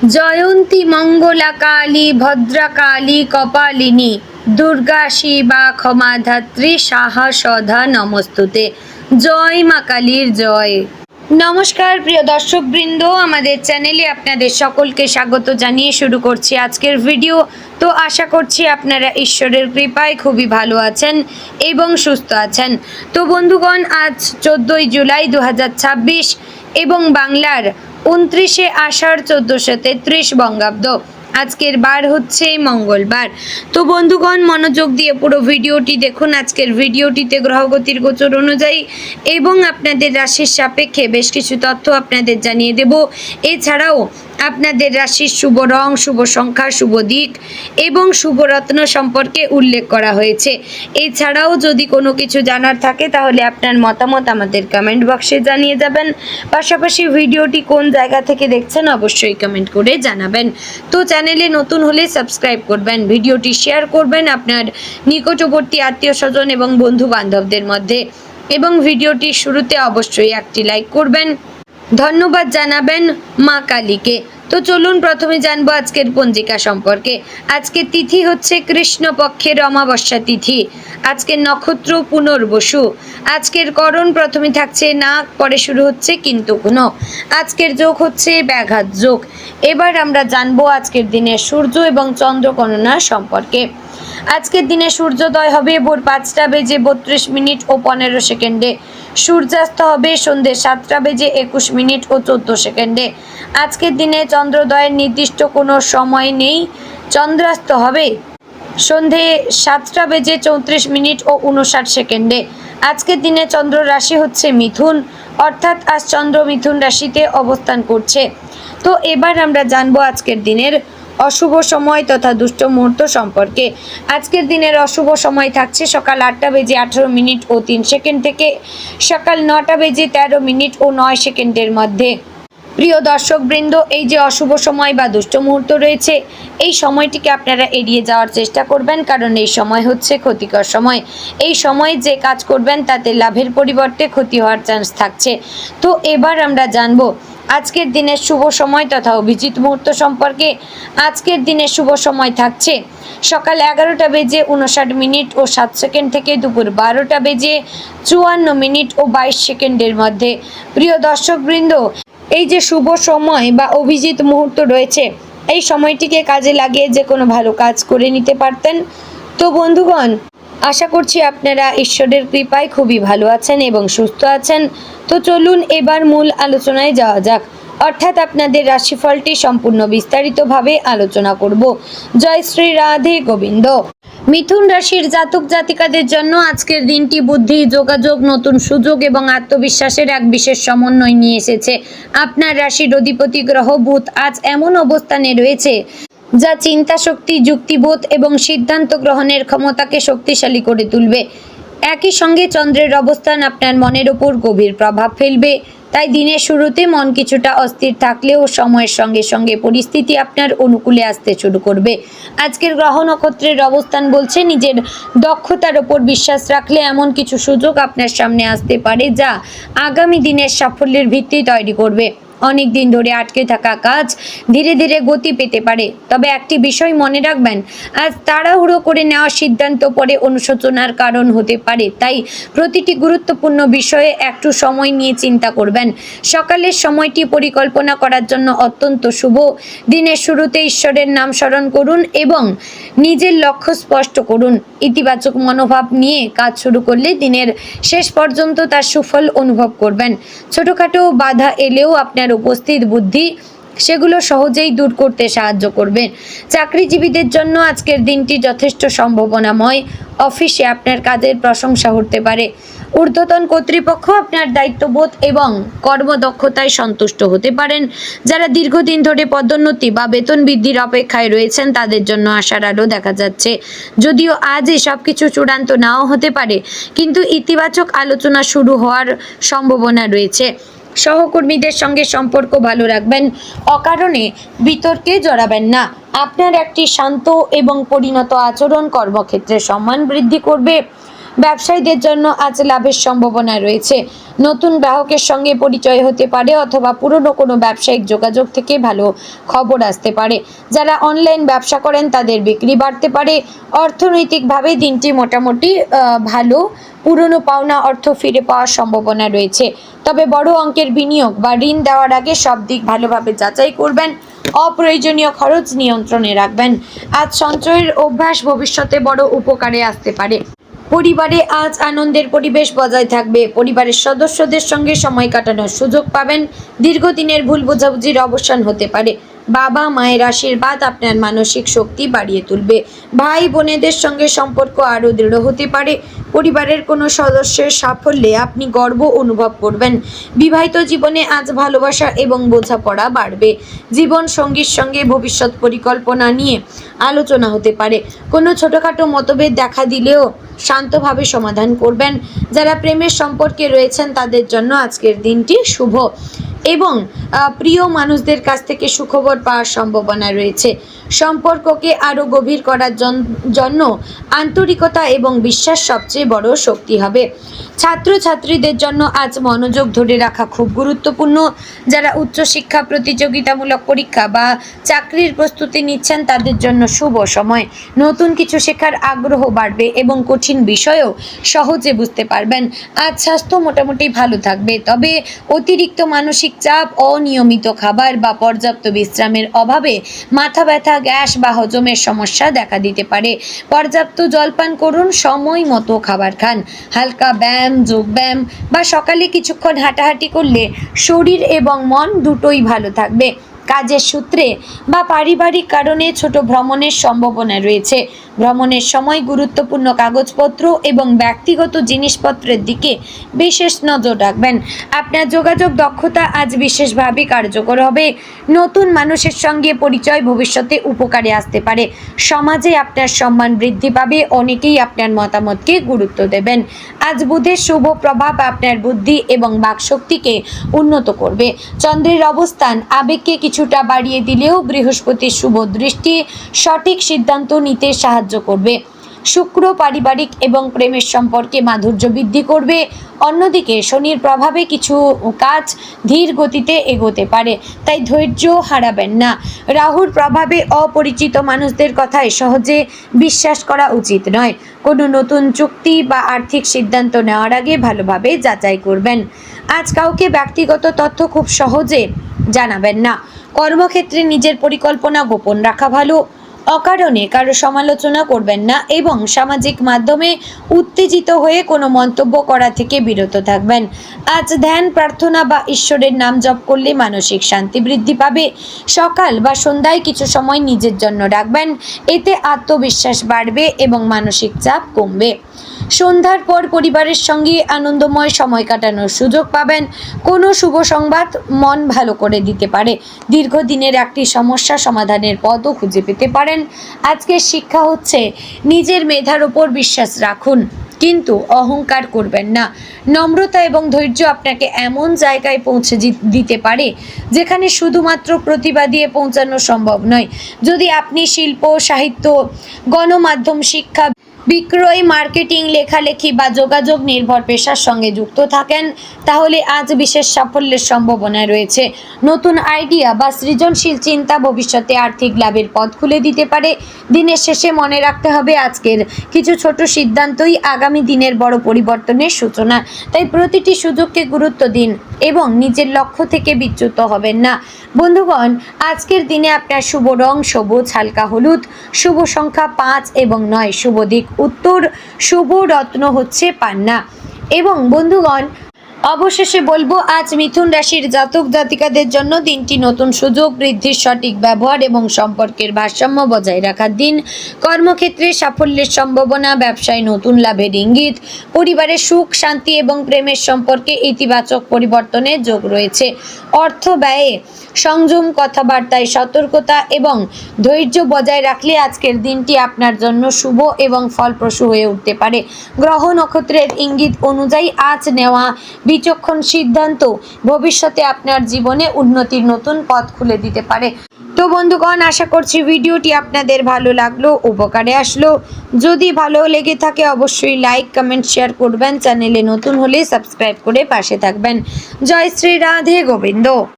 জয়ন্তী মঙ্গলা কালী ভদ্রকালী কপালিনী দুর্গা শিবা ক্ষমাধাত্রী সাহা সধা নমস্তুতে। জয় মা কালীর জয়। নমস্কার প্রিয় দর্শকবৃন্দ, আমাদের চ্যানেলে আপনাদের সকলকে স্বাগত জানিয়ে শুরু করছি আজকের ভিডিও। তো আশা করছি আপনারা ঈশ্বরের কৃপায় খুবই ভালো আছেন এবং সুস্থ আছেন। তো বন্ধুগণ, আজ 14ই জুলাই 2026 এবং বাংলার 29শে আষাঢ় 1433 বঙ্গাব্দ। আজকের বার হচ্ছে মঙ্গলবার। তো বন্ধুগণ, মনোযোগ দিয়ে পুরো ভিডিওটি দেখুন। আজকের ভিডিওটিতে গ্রহগতির গোচর অনুযায়ী এবং আপনাদের রাশির সাপেক্ষে বেশ কিছু তথ্য আপনাদের জানিয়ে দেব। এছাড়াও আপনাদের রাশির শুভ রং, শুভ সংখ্যা, শুভ দিক এবং শুভ রত্ন সম্পর্কে উল্লেখ করা হয়েছে। এছাড়াও যদি কোনো কিছু জানার থাকে তাহলে আপনার মতামত আমাদের কমেন্ট বক্সে জানিয়ে যাবেন। পাশাপাশি ভিডিওটি কোন জায়গা থেকে দেখছেন অবশ্যই কমেন্ট করে জানাবেন। তো চ্যানেলে নতুন হলে সাবস্ক্রাইব করবেন, ভিডিওটি শেয়ার করবেন আপনার নিকটবর্তী আত্মীয় স্বজন এবং বন্ধু বান্ধবদের মধ্যে, এবং ভিডিওটির শুরুতে অবশ্যই একটি লাইক করবেন। ধন্যবাদ জানাবেন মা কালীকে। তো চলুন প্রথমে জানবো আজকের পঞ্জিকা সম্পর্কে। আজকের তিথি হচ্ছে কৃষ্ণপক্ষের অমাবস্যা তিথি। আজকের নক্ষত্র পুনর্বসু। আজকের করণ প্রথমে থাকছে নাগ, পরে শুরু হচ্ছে কিন্তু গুণ। আজকের যোগ হচ্ছে ব্যাঘাত যোগ। এবার আমরা জানবো আজকের দিনের সূর্য এবং চন্দ্র গণনা সম্পর্কে। আজকের দিনে সূর্যোদয় হবে ভোর 5টা বেজে 32 মিনিট ও 15 সেকেন্ডে। সূর্যাস্ত হবে সন্ধ্যে 7টা বেজে 21 মিনিট ও 14 সেকেন্ডে। আজকের দিনে চন্দ্রোদয়ের নির্দিষ্ট কোনো সময় নেই। চন্দ্রাস্ত হবে সন্ধে 7টা বেজে 34 মিনিট ও 59 সেকেন্ডে। আজকের দিনে চন্দ্র রাশি হচ্ছে মিথুন, অর্থাৎ আজ চন্দ্র মিথুন রাশিতে অবস্থান করছে। তো এবার আমরা জানবো আজকের দিনের অশুভ সময় তথা দুষ্ট মুহূর্ত সম্পর্কে। আজকের দিনের অশুভ সময় থাকছে সকাল 8টা বেজে 18 মিনিট ও 3 সেকেন্ড থেকে সকাল 9টা বেজে 13 মিনিট ও 9 সেকেন্ডের মধ্যে। প্রিয় দর্শকবৃন্দ, এই যে অশুভ সময় বা দুষ্ট মুহূর্ত রয়েছে, এই সময়টিকে আপনারা এড়িয়ে যাওয়ার চেষ্টা করবেন, কারণ এই সময় হচ্ছে ক্ষতিকর সময়। এই সময় যে কাজ করবেন তাতে লাভের পরিবর্তে ক্ষতি হওয়ার চান্স থাকছে। তো এবার আমরা জানবো আজকের দিনের শুভ সময় তথা অভিজিৎ মুহূর্ত সম্পর্কে। আজকের দিনের শুভ সময় থাকছে সকাল 11টা বেজে 59 মিনিট ও 7 সেকেন্ড থেকে দুপুর 12টা বেজে 54 মিনিট ও 22 সেকেন্ডের মধ্যে। প্রিয় দর্শকবৃন্দ, এই যে শুভ সময় বা অভিজিৎ মুহূর্ত রয়েছে, এই সময়টিকে কাজে লাগিয়ে যে কোনো ভালো কাজ করে নিতে পারতেন। তো বন্ধুগণ, আশা করছি আপনারা ঈশ্বরের কৃপায় খুবই ভালো আছেন এবং সুস্থ আছেন। তো চলুন এবার মূল আলোচনায় যাওয়া যাক, অর্থাৎ আপনাদের রাশিফলটি সম্পূর্ণ বিস্তারিতভাবে আলোচনা করব। জয় শ্রী রাধে গোবিন্দ। মিথুন রাশির জাতক জাতিকাদের জন্য আজকের দিনটি বুদ্ধি, যোগাযোগ, নতুন সুযোগ এবং আত্মবিশ্বাসের এক বিশেষ সমন্বয় নিয়ে এসেছে। আপনার রাশির অধিপতি গ্রহ বুধ আজ এমন অবস্থানে রয়েছে যা চিন্তা শক্তি, যুক্তিবোধ এবং সিদ্ধান্ত গ্রহণের ক্ষমতাকে শক্তিশালী করে তুলবে। একই সঙ্গে চন্দ্রের অবস্থান আপনার মনের ওপর গভীর প্রভাব ফেলবে। তাই দিনের শুরুতে মন কিছুটা অস্থির থাকলেও সময়ের সঙ্গে সঙ্গে পরিস্থিতি আপনার অনুকূলে আসতে শুরু করবে। আজকের গ্রহ নক্ষত্রের অবস্থান বলছে নিজের দক্ষতার ওপর বিশ্বাস রাখলে এমন কিছু সুযোগ আপনার সামনে আসতে পারে যা আগামী দিনের সাফল্যের ভিত্তি তৈরি করবে। অনেক দিন ধরে আটকে থাকা কাজ ধীরে ধীরে গতি পেতে পারে। তবে একটি বিষয় মনে রাখবেন, আজ তাড়াহুড়ো করে নেওয়া সিদ্ধান্ত পরে অনুশোচনার কারণ হতে পারে। তাই প্রতিটি গুরুত্বপূর্ণ বিষয়ে একটু সময় নিয়ে চিন্তা করবেন। সকালের সময়টি পরিকল্পনা করার জন্য অত্যন্ত শুভ। দিনের শুরুতে ঈশ্বরের নাম স্মরণ করুন এবং নিজের লক্ষ্য স্পষ্ট করুন। ইতিবাচক মনোভাব নিয়ে কাজ শুরু করলে দিনের শেষ পর্যন্ত তার সুফল অনুভব করবেন। ছোটোখাটো বাধা এলেও আপনার উপস্থিত বুদ্ধি সেগুলো সহজেই দূর করতে সাহায্য করবে। চাকরিজীবীদের জন্য আজকের দিনটি যথেষ্ট সম্ভাবনাময়। অফিসে আপনার কাজের প্রশংসা হতে পারে। ঊর্ধ্বতন কর্তৃপক্ষ আপনার দায়িত্ববোধ এবং কর্মদক্ষতায় সন্তুষ্ট হতে পারেন। যারা দীর্ঘদিন ধরে পদোন্নতি বা বেতন বৃদ্ধির অপেক্ষায় রয়েছেন তাদের জন্য আশার আলো দেখা যাচ্ছে। যদিও আজই সব কিছু চূড়ান্ত নাও হতে পারে, কিন্তু ইতিবাচক আলোচনা শুরু হওয়ার সম্ভাবনা রয়েছে। সহকর্মীদের সঙ্গে সম্পর্ক ভালো রাখবেন, অকারণে বিতর্কে জড়াবেন না। আপনার একটি শান্ত এবং পরিণত আচরণ কর্মক্ষেত্রে সম্মান বৃদ্ধি করবে। ব্যবসায়ীদের জন্য আজ লাভের সম্ভাবনা রয়েছে। নতুন গ্রাহকের সঙ্গে পরিচয় হতে পারে অথবা পুরনো কোনো ব্যবসায়িক যোগাযোগ থেকে ভালো খবর আসতে পারে। যারা অনলাইন ব্যবসা করেন তাদের বিক্রি বাড়তে পারে। অর্থনৈতিকভাবে দিনটি মোটামুটি ভালো। পুরনো পাওনা অর্থ ফিরে পাওয়ার সম্ভাবনা রয়েছে। তবে বড় অঙ্কের বিনিয়োগ বা ঋণ দেওয়ার আগে সব দিক ভালোভাবে যাচাই করবেন। অপ্রয়োজনীয় খরচ নিয়ন্ত্রণে রাখবেন। আজ সঞ্চয়ের অভ্যাস ভবিষ্যতে বড় উপকারে আসতে পারে। পরিবারে আজ আনন্দের পরিবেশ বজায় থাকবে। পরিবারের সদস্যদের সঙ্গে সময় কাটানোর সুযোগ পাবেন। দীর্ঘদিনের ভুল বোঝাবুঝির অবসান হতে পারে। বাবা মায়ের আশীর্বাদ আপনার মানসিক শক্তি বাড়িয়ে তুলবে। ভাই বোনেদের সঙ্গে সম্পর্ক আরও দৃঢ় হতে পারে। পরিবারের কোনো সদস্যের সাফল্যে আপনি গর্ব অনুভব করবেন। বিবাহিত জীবনে আজ ভালোবাসা এবং বোঝাপড়া বাড়বে। জীবন সঙ্গীর সঙ্গে ভবিষ্যৎ পরিকল্পনা নিয়ে আলোচনা হতে পারে। কোনো ছোটোখাটো মতভেদ দেখা দিলেও শান্তভাবে সমাধান করবেন। যারা প্রেমের সম্পর্কে রয়েছেন তাদের জন্য আজকের দিনটি শুভ এবং প্রিয় মানুষদের কাছ থেকে সুখবর পাওয়ার সম্ভাবনা রয়েছে। সম্পর্ককে আরও গভীর করার জন্য আন্তরিকতা এবং বিশ্বাস সবচেয়ে বড় শক্তি হবে। ছাত্রছাত্রীদের জন্য আজ মনোযোগ ধরে রাখা খুব গুরুত্বপূর্ণ। যারা উচ্চশিক্ষা প্রতিযোগিতামূলক পরীক্ষা বা চাকরির প্রস্তুতি নিচ্ছেন তাদের জন্য শুভ সময়। নতুন কিছু শেখার আগ্রহ বাড়বে এবং কঠিন বিষয়ও সহজে বুঝতে পারবেন। আজ স্বাস্থ্য মোটামুটি ভালো থাকবে, তবে অতিরিক্ত মানসিক চাপ, অনিয়মিত খাবার বা পর্যাপ্ত বিশ্রামের অভাবে মাথা ব্যথা, গ্যাস বা হজমের সমস্যা দেখা দিতে পারে। পর্যাপ্ত জলপান করুন, সময় মতো খাবার খান। হালকা ব্যায়াম, যোগব্যায়াম বা সকালে কিছুক্ষণ হাঁটাহাঁটি করলে শরীর এবং মন দুটোই ভালো থাকবে। কাজের সূত্রে বা পারিবারিক কারণে ছোট ভ্রমণের সম্ভাবনা রয়েছে। ভ্রমণের সময় গুরুত্বপূর্ণ কাগজপত্র এবং ব্যক্তিগত জিনিসপত্রের দিকে বিশেষ নজর রাখবেন। আপনার যোগাযোগ দক্ষতা আজ বিশেষভাবে কার্যকর হবে। নতুন মানুষের সঙ্গে পরিচয় ভবিষ্যতে উপকারে আসতে পারে। সমাজে আপনার সম্মান বৃদ্ধি পাবে। অনেকেই আপনার মতামতকে গুরুত্ব দেবেন। আজ বুধের শুভ প্রভাব আপনার বুদ্ধি এবং বাকশক্তিকে উন্নত করবে। চন্দ্রের অবস্থান আবেগকে কিছুটা বাড়িয়ে দিলেও বৃহস্পতির শুভ দৃষ্টি সঠিক সিদ্ধান্ত নিতে সাহায্য করবে। শুক্র পারিবারিক এবং প্রেমের সম্পর্কে মাধুর্য বৃদ্ধি করবে। অন্যদিকে শনির প্রভাবে কিছু কাজ ধীর গতিতে এগোতে পারে, তাই ধৈর্য হারাবেন না। রাহুর প্রভাবে অপরিচিত মানুষদের কথায় সহজে বিশ্বাস করা উচিত নয়। কোনো নতুন চুক্তি বা আর্থিক সিদ্ধান্ত নেওয়ার আগে ভালোভাবে যাচাই করবেন। আজ কাউকে ব্যক্তিগত তথ্য খুব সহজে জানাবেন না। কর্মক্ষেত্রে নিজের পরিকল্পনা গোপন রাখা ভালো। অকারণে কারো সমালোচনা করবেন না এবং সামাজিক মাধ্যমে উত্তেজিত হয়ে কোনো মন্তব্য করা থেকে বিরত থাকবেন। আজ ধ্যান, প্রার্থনা বা ঈশ্বরের নাম জপ করলে মানসিক শান্তি বৃদ্ধি পাবে। সকাল বা সন্ধ্যায় কিছু সময় নিজের জন্য রাখবেন, এতে আত্মবিশ্বাস বাড়বে এবং মানসিক চাপ কমবে। সন্ধ্যার পর পরিবারের সঙ্গে আনন্দময় সময় কাটানোর সুযোগ পাবেন। কোনো শুভ সংবাদ মন ভালো করে দিতে পারে। দীর্ঘদিনের একটি সমস্যা সমাধানের পথও খুঁজে পেতে পারেন। আজকের শিক্ষা হচ্ছে নিজের মেধার উপর বিশ্বাস রাখুন, কিন্তু অহংকার করবেন না। নম্রতা এবং ধৈর্য আপনাকে এমন জায়গায় পৌঁছে দিতে পারে যেখানে শুধুমাত্র প্রতিভা দিয়ে পৌঁছানো সম্ভব নয়। যদি আপনি শিল্প, সাহিত্য, গণমাধ্যম, শিক্ষা, বিক্রয়, মার্কেটিং, লেখালেখি বা যোগাযোগ নির্ভর পেশার সঙ্গে যুক্ত থাকেন তাহলে আজ বিশেষ সাফল্যের সম্ভাবনা রয়েছে। নতুন আইডিয়া বা সৃজনশীল চিন্তা ভবিষ্যতে আর্থিক লাভের পথ খুলে দিতে পারে। দিনের শেষে মনে রাখতে হবে আজকের কিছু ছোট সিদ্ধান্তই আগামী দিনের বড় পরিবর্তনের সূচনা। তাই প্রতিটি সুযোগকে গুরুত্ব দিন এবং নিজের লক্ষ্য থেকে বিচ্যুত হবেন না। বন্ধুগণ, আজকের দিনে আপনার শুভ রং সবুজ, হালকা হলুদ, শুভ সংখ্যা 5 এবং 9, শুভ দিক উত্তর, শুভ রত্ন হচ্ছে পান্না। এবং বন্ধুগণ, অবশেষে বলবো আজ মিথুন রাশির জাতক জাতিকাদের জন্য দিনটি নতুন সুযোগ বৃদ্ধির, সঠিক ব্যবহার এবং সম্পর্কের ভারসাম্য বজায় রাখার দিন। কর্মক্ষেত্রে সাফল্যের সম্ভাবনা, ব্যবসায় নতুন লাভের ইঙ্গিত, পরিবারের সুখ, শান্তি এবং প্রেমের সম্পর্কে ইতিবাচক পরিবর্তনের যোগ রয়েছে। অর্থ ব্যয়ে সংযম, কথাবার্তায় সতর্কতা এবং ধৈর্য বজায় রাখলে আজকের দিনটি আপনার জন্য শুভ এবং ফলপ্রসূ হয়ে উঠতে পারে। গ্রহ নক্ষত্রের ইঙ্গিত অনুযায়ী আজ নেওয়া বিচক্ষণ সিদ্ধান্ত ভবিষ্যতে আপনার জীবনে উন্নতির নতুন পথ খুলে দিতে পারে। তো বন্ধুগণ, আশা করছি ভিডিওটি আপনাদের ভালো লাগলো, উপকারে আসলো। যদি ভালো লেগে থাকে অবশ্যই লাইক কমেন্ট শেয়ার করবেন, চ্যানেলে নতুন হলে সাবস্ক্রাইব করে পাশে থাকবেন। জয় শ্রী রাধে গোবিন্দ।